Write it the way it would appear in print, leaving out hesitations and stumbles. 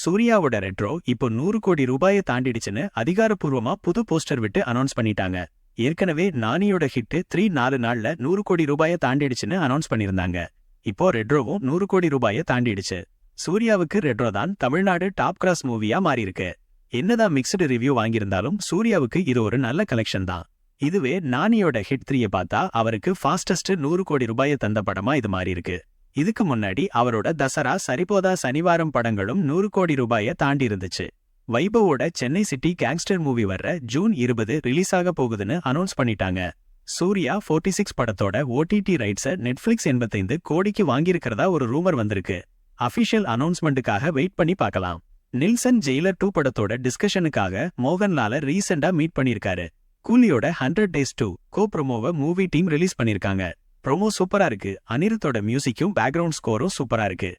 சூர்யாவோட ரெட்ரோ இப்போ 100 கோடி ரூபாயை தாண்டிடுச்சுன்னு அதிகாரப்பூர்வமா புது போஸ்டர் விட்டு அனௌன்ஸ் பண்ணிட்டாங்க. ஏற்கனவே நானியோட ஹிட் 3 4 நாள்ல 100 கோடி ரூபாயை தாண்டிடுச்சுன்னு அனௌன்ஸ் பண்ணிருந்தாங்க. இப்போ ரெட்ரோவும் 100 கோடி ரூபாயை தாண்டிடுச்சு. சூர்யாவுக்கு ரெட்ரோ தான் தமிழ்நாடு டாப் கிளாஸ் மூவியா மாறியிருக்கு. என்னதான் மிக்ஸ்டு ரிவ்யூ வாங்கியிருந்தாலும் சூர்யாவுக்கு இது ஒரு நல்ல கலெக்ஷன் தான். இதுவே நானியோட ஹிட் 3 பார்த்தா அவருக்கு ஃபாஸ்டஸ்ட் 100 கோடி ரூபாயை தந்த படமா இது மாறி இருக்கு. இதுக்கு முன்னாடி அவரோட தசரா சரிபோதா சனிவாரம் படங்களும் 100 கோடி ரூபாயை தாண்டி இருந்துச்சு. வைபவோட சென்னை சிட்டி கேங்ஸ்டர் மூவி வர்ற ஜூன் 20 ரிலீஸ் ஆக போகுதுன்னு அனௌன்ஸ் பண்ணிட்டாங்க. சூர்யா 46 படத்தோட ஓடிடி ரைட்ஸை நெட்ஃபிளிக்ஸ் 85 கோடிக்கு வாங்கியிருக்கிறதா ஒரு ரூமர் வந்திருக்கு. அபிஷியல் அனௌன்ஸ்மெண்ட்டுக்காக வெயிட் பண்ணி பார்க்கலாம். நில்சன் ஜெயிலர் 2 படத்தோட டிஸ்கஷனுக்காக மோகன்லால ரீசெண்டா மீட் பண்ணிருக்காரு. கூலியோட 100 Days 2 கோ ப்ரோமோவை மூவி டீம் ரிலீஸ் பண்ணிருக்காங்க. ப்ரோமோ சூப்பரா இருக்கு. அனிருத்தோட மியூசிக்கும் பேக்ரவுண்ட் ஸ்கோரும் சூப்பரா இருக்கு.